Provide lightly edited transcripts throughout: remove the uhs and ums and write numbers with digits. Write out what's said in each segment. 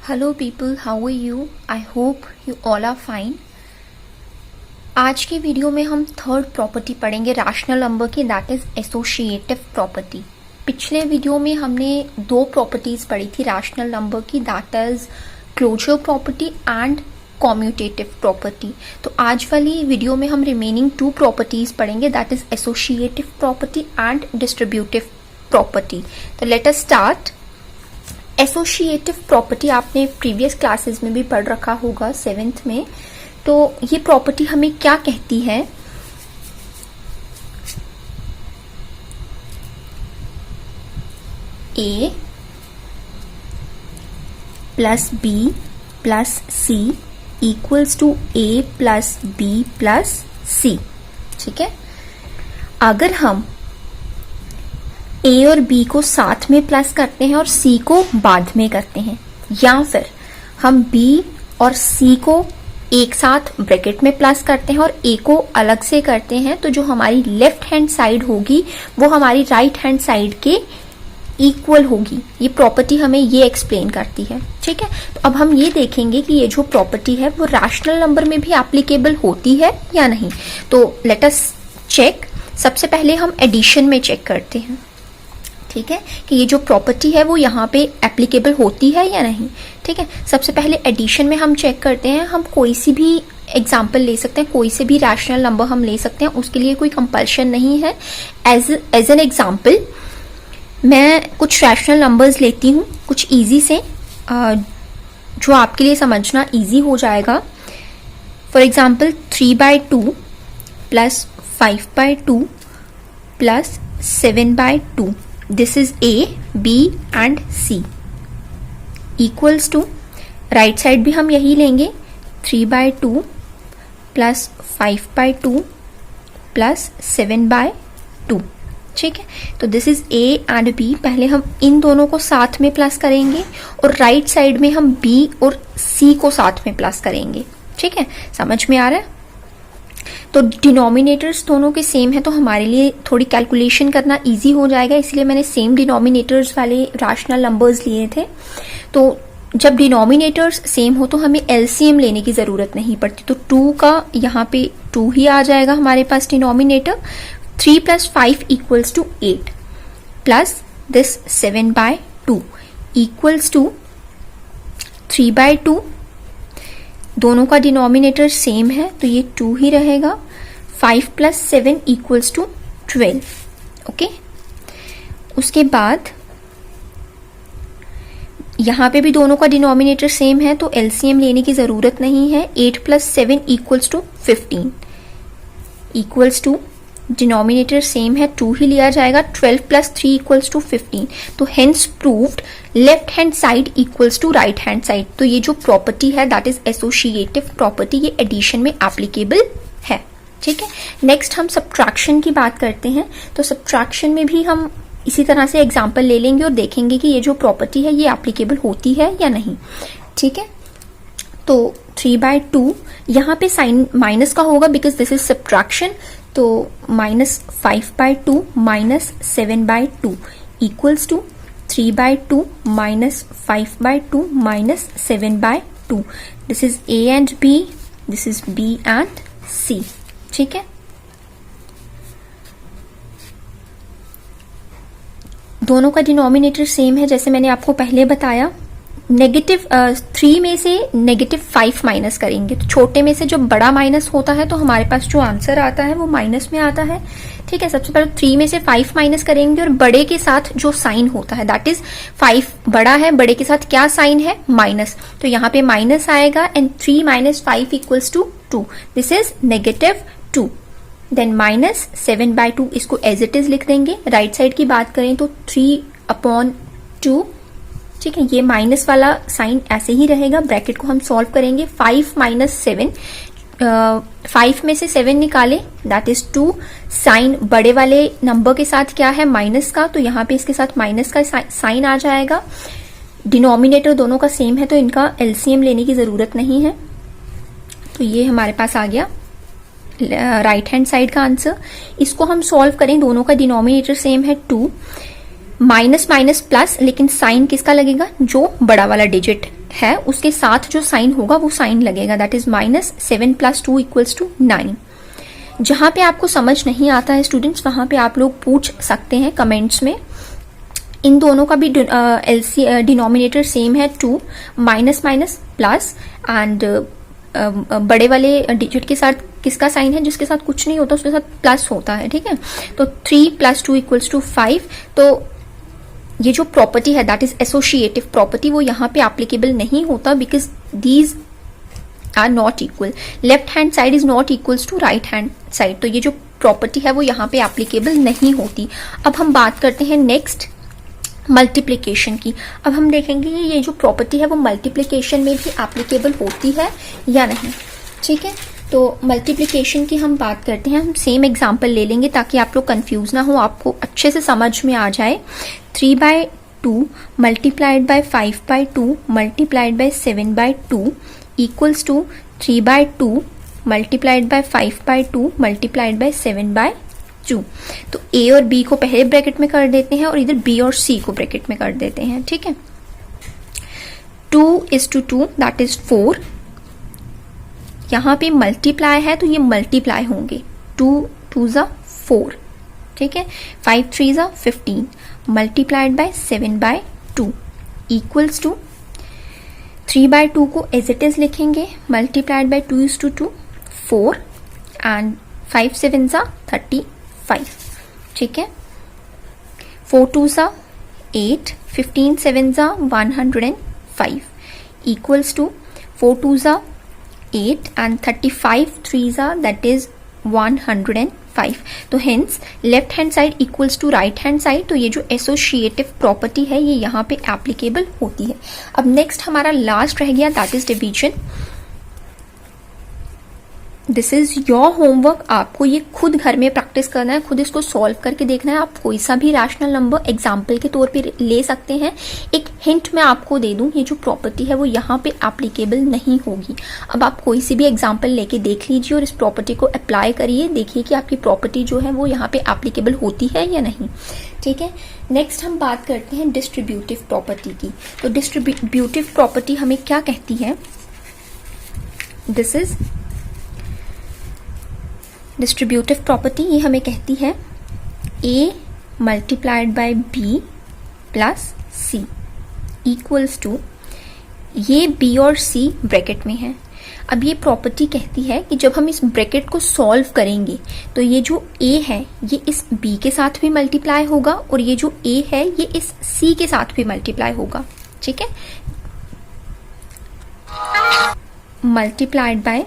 Hello people, how are you? I hope you all are fine. आज की video में हम थर्ड प्रॉपर्टी पढ़ेंगे रैशनल नंबर की, दैट इज एसोसिएटिव प्रॉपर्टी। पिछले वीडियो में हमने दो प्रॉपर्टीज पढ़ी थी रैशनल नंबर की, that is closure property and commutative property. तो आज वाली वीडियो में हम रिमेनिंग टू प्रॉपर्टीज पढ़ेंगे, that is associative property and distributive property. तो let us start. Associative property आपने प्रीवियस क्लासेस में भी पढ़ रखा होगा 7th में। तो ये प्रॉपर्टी हमें क्या कहती है? A plus B plus C equals to A plus B plus C। ठीक है, अगर हम A और B को साथ में प्लस करते हैं और C को बाद में करते हैं, या फिर हम B और C को एक साथ ब्रैकेट में प्लस करते हैं और A को अलग से करते हैं, तो जो हमारी लेफ्ट हैंड साइड होगी वो हमारी राइट हैंड साइड के इक्वल होगी। ये प्रॉपर्टी हमें ये एक्सप्लेन करती है। ठीक है, तो अब हम ये देखेंगे कि ये जो प्रॉपर्टी है वो रैशनल नंबर में भी एप्लीकेबल होती है या नहीं। तो लेट अस चेक। सबसे पहले हम एडिशन में चेक करते हैं, ठीक है, कि ये जो प्रॉपर्टी है वो यहाँ पे एप्लीकेबल होती है या नहीं। ठीक है, सबसे पहले एडिशन में हम चेक करते हैं। हम कोई सी भी एग्जाम्पल ले सकते हैं, कोई से भी रैशनल नंबर हम ले सकते हैं, उसके लिए कोई कंपल्शन नहीं है। एज एन एग्जाम्पल मैं कुछ रैशनल नंबर्स लेती हूँ, कुछ इजी से, जो आपके लिए समझना इजी हो जाएगा। For example 3/2 plus 5/2 plus 7/2। This is A, B and C equals to, right side भी हम यही लेंगे, 3/2 प्लस 5/2 प्लस 7/2। ठीक है, तो this is A and B। पहले हम इन दोनों को साथ में प्लस करेंगे और राइट साइड में हम B और C को साथ में प्लस करेंगे। ठीक है, समझ में आ रहा है? तो डिनोमिनेटर्स दोनों के सेम है, तो हमारे लिए थोड़ी कैलकुलेशन करना इजी हो जाएगा, इसलिए मैंने सेम डिनोमिनेटर्स वाले रैशनल नंबर्स लिए थे। तो जब डिनोमिनेटर्स सेम हो तो हमें एलसीएम लेने की जरूरत नहीं पड़ती। तो 2 का यहाँ पे 2 ही आ जाएगा हमारे पास denominator. 3 plus 5 equals to 8 plus this 7/2 equals to 3/2। दोनों का डिनोमिनेटर सेम है तो ये 2 ही रहेगा। 5 प्लस 7 इक्वल्स टू 12। ओके, उसके बाद यहां पे भी दोनों का डिनोमिनेटर सेम है तो एलसीएम लेने की जरूरत नहीं है। 8 plus 7 equals to 15 equals to, denominator same है 2 ही लिया जाएगा। 12 प्लस 3 इक्वल्स टू 15। तो hence proved left hand side equals to right hand side. तो ये जो प्रॉपर्टी है दैट इज एसोसिएटिव प्रॉपर्टी, ये एडिशन में एप्लीकेबल है। ठीक है, नेक्स्ट हम सब्ट्रैक्शन की बात करते हैं। तो सब्ट्रैक्शन में भी हम इसी तरह से एग्जाम्पल ले लेंगे और देखेंगे कि ये जो प्रॉपर्टी है ये एप्लीकेबल होती है या नहीं। ठीक है, तो 3/2 यहाँ पे साइन माइनस का होगा बिकॉज दिस इज सब्ट्रैक्शन। तो minus 5/2 minus 7/2 equals to 3/2 minus 5/2 minus 7/2। This is A and B, this is B and C। ठीक है, दोनों का डिनोमिनेटर सेम है जैसे मैंने आपको पहले बताया। नेगेटिव 3 में से -5 माइनस करेंगे, तो छोटे में से जब बड़ा माइनस होता है तो हमारे पास जो आंसर आता है वो माइनस में आता है। ठीक है, सबसे पहले 3 में से 5 माइनस करेंगे और बड़े के साथ जो साइन होता है दैट इज 5 बड़ा है, बड़े के साथ क्या साइन है? माइनस। तो यहाँ पे माइनस आएगा and 3 minus 5 equals to 2। This is -2। Then minus 7/2, इसको एज इट इज लिख देंगे। राइट साइड की बात करें तो 3/2। ठीक है, ये माइनस वाला साइन ऐसे ही रहेगा। ब्रैकेट को हम सॉल्व करेंगे। 5 माइनस 7, 5 में से 7 निकाले दैट इज 2। साइन बड़े वाले नंबर के साथ क्या है? माइनस का, तो यहाँ पे इसके साथ माइनस का साइन आ जाएगा। डिनोमिनेटर दोनों का सेम है तो इनका एलसीएम लेने की जरूरत नहीं है। तो ये हमारे पास आ गया राइट हैंड साइड का आंसर। इसको हम सॉल्व करें, दोनों का डिनोमिनेटर सेम है 2, माइनस माइनस प्लस, लेकिन साइन किसका लगेगा? जो बड़ा वाला डिजिट है उसके साथ जो साइन होगा वो साइन लगेगा, दैट इज -7 + 2 = 9। जहां पे आपको समझ नहीं आता है स्टूडेंट्स, वहां पे आप लोग पूछ सकते हैं कमेंट्स में। इन दोनों का भी डिनोमिनेटर सेम है 2, माइनस माइनस प्लस, एंड बड़े वाले डिजिट के साथ किसका साइन है, जिसके साथ कुछ नहीं होता उसके साथ प्लस होता है, ठीक है। तो 3 + 2 = 5। तो ये जो प्रॉपर्टी है दैट इज एसोसिएटिव प्रॉपर्टी, वो यहाँ पे एप्लीकेबल नहीं होता, because these are not equal. Left hand side is not equals to right hand side, तो ये जो प्रॉपर्टी है वो यहाँ पे एप्लीकेबल नहीं होती। अब हम बात करते हैं नेक्स्ट मल्टीप्लिकेशन की। अब हम देखेंगे कि ये जो प्रॉपर्टी है वो मल्टीप्लिकेशन में भी एप्लीकेबल होती है या नहीं, ठीक है। तो मल्टीप्लिकेशन की हम बात करते हैं, हम सेम एग्जांपल ले लेंगे ताकि आप लोग कंफ्यूज ना हो, आपको अच्छे से समझ में आ जाए। 3/2 multiplied by 5/2 multiplied by 7/2 equals to 3/2 multiplied by 5/2 multiplied by 7/2। तो ए और बी को पहले ब्रैकेट में कर देते हैं और इधर बी और सी को ब्रैकेट में कर देते हैं, ठीक है। 2:2 दैट इज 4। यहां पे मल्टीप्लाई है तो ये मल्टीप्लाई होंगे, 2 2 ज़ा 4, ठीक है। 5 3 ज़ा 15 मल्टीप्लाइड बाय 7/2 इक्वल्स टू 3/2 को एज इट इज लिखेंगे, मल्टीप्लाइड बाय 2:2 4 एंड 5 7 ज़ा 35, ठीक है। 4 2 ज़ा 8, 15 7 ज़ा 105 इक्वल्स टू 4 2 ज़ा 8 and 35 3s are that is 105। तो hence left hand side equals to right hand side, तो ये जो एसोसिएटिव प्रॉपर्टी है ये यहाँ पे एप्लीकेबल होती है। अब नेक्स्ट हमारा लास्ट रह गया that is division. This is your homework, आपको ये खुद घर में प्रैक्टिस करना है, खुद इसको सॉल्व करके देखना है। आप कोई सा भी रैशनल नंबर एग्जाम्पल के तौर पे ले सकते हैं। एक हिंट मैं आपको दे दूं, ये जो प्रॉपर्टी है वो यहाँ पे एप्लीकेबल नहीं होगी। अब आप कोई सी भी एग्जाम्पल लेके देख लीजिए और इस प्रॉपर्टी को अप्लाई करिए, देखिए कि आपकी प्रॉपर्टी जो है वो यहाँ पे एप्लीकेबल होती है या नहीं, ठीक है। नेक्स्ट हम बात करते हैं डिस्ट्रीब्यूटिव प्रॉपर्टी की। तो डिस्ट्रीब्यूटिव प्रॉपर्टी हमें क्या कहती है, दिस इज डिस्ट्रीब्यूटिव प्रॉपर्टी, ये हमें कहती है a multiplied by b plus c equals to, ये b और c ब्रैकेट में है। अब ये प्रॉपर्टी कहती है कि जब हम इस ब्रैकेट को सॉल्व करेंगे तो ये जो a है ये इस b के साथ भी मल्टीप्लाई होगा और ये जो a है ये इस c के साथ भी मल्टीप्लाई होगा, ठीक है। मल्टीप्लाइड बाय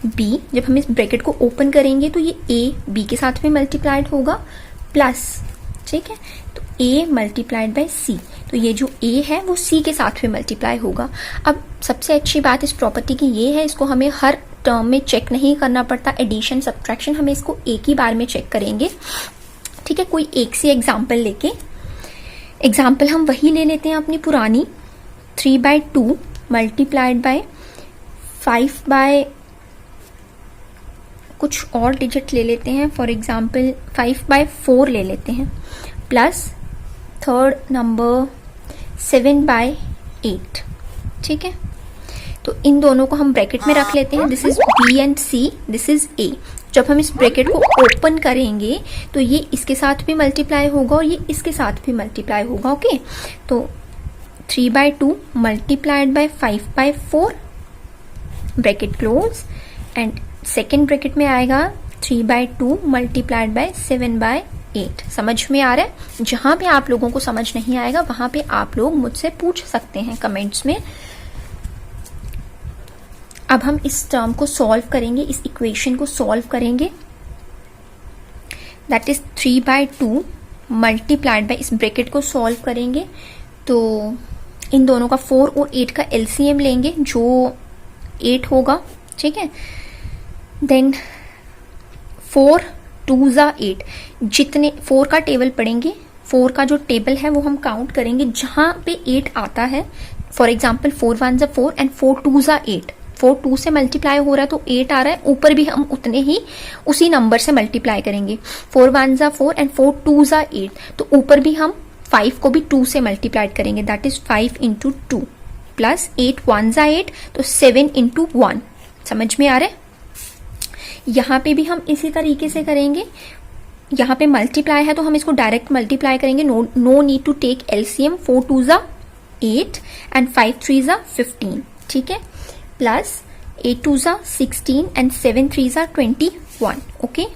b, जब हम इस ब्रैकेट को ओपन करेंगे तो ये a b के साथ भी मल्टीप्लाइड होगा प्लस, ठीक है। तो a मल्टीप्लाइड बाय c, तो ये जो a है वो c के साथ भी मल्टीप्लाई होगा। अब सबसे अच्छी बात इस प्रॉपर्टी की ये है, इसको हमें हर टर्म में चेक नहीं करना पड़ता, एडिशन सब्ट्रैक्शन हमें इसको एक ही बार में चेक करेंगे, ठीक है। कोई एक सी एग्जाम्पल लेके, एग्जाम्पल हम वही ले लेते हैं अपनी पुरानी, 3/2 मल्टीप्लाइड बाय 5 बाय कुछ और डिजिट ले लेते हैं, फॉर एग्जाम्पल 5/4 ले लेते हैं, प्लस थर्ड नंबर 7/8, ठीक है। तो इन दोनों को हम ब्रैकेट में रख लेते हैं, this is b and c, this is a। जब हम इस ब्रैकेट को ओपन करेंगे तो ये इसके साथ भी मल्टीप्लाई होगा और ये इसके साथ भी मल्टीप्लाई होगा, ओके। तो 3/2 multiplied bye 5/4 bracket close and second bracket में आएगा 3/2 मल्टीप्लाइड बाय 7/8। समझ में आ रहा है? जहां पे आप लोगों को समझ नहीं आएगा वहां पे आप लोग मुझसे पूछ सकते हैं कमेंट्स में। अब हम इस टर्म को सॉल्व करेंगे, इस इक्वेशन को सॉल्व करेंगे, दैट इज 3/2 मल्टीप्लाइड बाय, इस ब्रैकेट को सॉल्व करेंगे तो इन दोनों का 4 और 8 का एलसीएम लेंगे जो 8 होगा, ठीक है। देन 4 2 ज़ा 8, जितने 4 का टेबल पढ़ेंगे, 4 का जो टेबल है वो हम काउंट करेंगे, जहां पे 8 आता है, फॉर एग्जाम्पल 4 1 ज़ा 4 एंड 4 2 ज़ा 8, 4 2 से मल्टीप्लाई हो रहा है तो 8 आ रहा है, ऊपर भी हम उतने ही उसी नंबर से मल्टीप्लाई करेंगे, 4 1 ज़ा 4 एंड 4 2 ज़ा 8, तो ऊपर भी हम 5 को भी 2 से मल्टीप्लाई करेंगे, दैट इज 5 × 2, प्लस 8 1 जा 8, तो 7 इंटू 1। समझ में आ रहा है? यहां पे भी हम इसी तरीके से करेंगे। यहां पे मल्टीप्लाई है तो हम इसको डायरेक्ट मल्टीप्लाई करेंगे, no need to take LCM. 4 2 जा 8 एंड 5 3 जा 15, ठीक है, प्लस 8 2 जा 16 एंड 7 3 जा 21। ओके,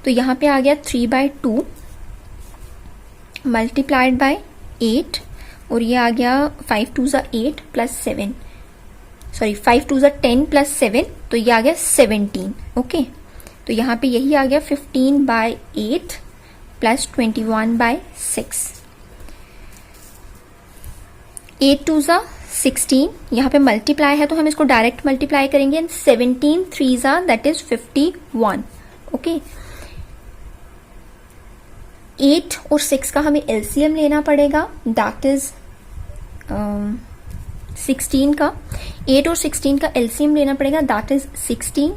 तो यहां पे आ गया 3/2 मल्टीप्लाइड बाय 8, और ये आ गया 5 2 जा 8 प्लस 7, सॉरी 5 2 जा 10 प्लस 7, तो ये आ गया 17। ओके, तो यहां पे यही आ गया 15/8 प्लस 21/6। 8 2 जा 16, यहां पे मल्टीप्लाई है तो हम इसको डायरेक्ट मल्टीप्लाई करेंगे, एंड 17 3 जा दैट इज 51। ओके, 8 और 6 का हमें एलसीएम लेना पड़ेगा, दैट इज 16 का। 8 और 16 का एलसीएम लेना पड़ेगा, दैट इज 16।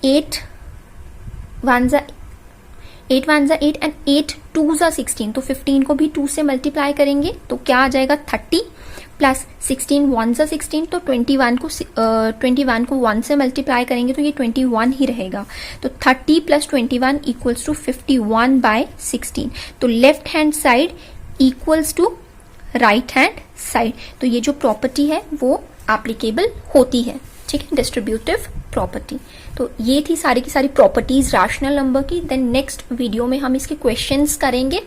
8 1 जा 8 एंड 8 2 जा 16, तो 15 को भी 2 से मल्टीप्लाई करेंगे तो क्या आ जाएगा 30, प्लस 16 1 जा 16, तो 21 को 1 से मल्टीप्लाई करेंगे तो ये 21 ही रहेगा। तो 30 प्लस 21 इक्वल्स टू 51/16। तो left hand side equals to right hand side. तो ये जो प्रॉपर्टी है वो एप्लीकेबल होती है, ठीक है, डिस्ट्रीब्यूटिव प्रॉपर्टी। तो ये थी सारी की सारी प्रॉपर्टीज रैशनल नंबर की। देन नेक्स्ट वीडियो में हम इसके क्वेश्चंस करेंगे।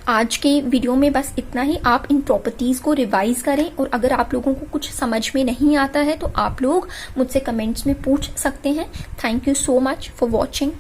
आज के वीडियो में बस इतना ही। आप इन प्रॉपर्टीज को रिवाइज करें, और अगर आप लोगों को कुछ समझ में नहीं आता है तो आप लोग मुझसे कमेंट्स में पूछ सकते हैं। Thank you so much for watching.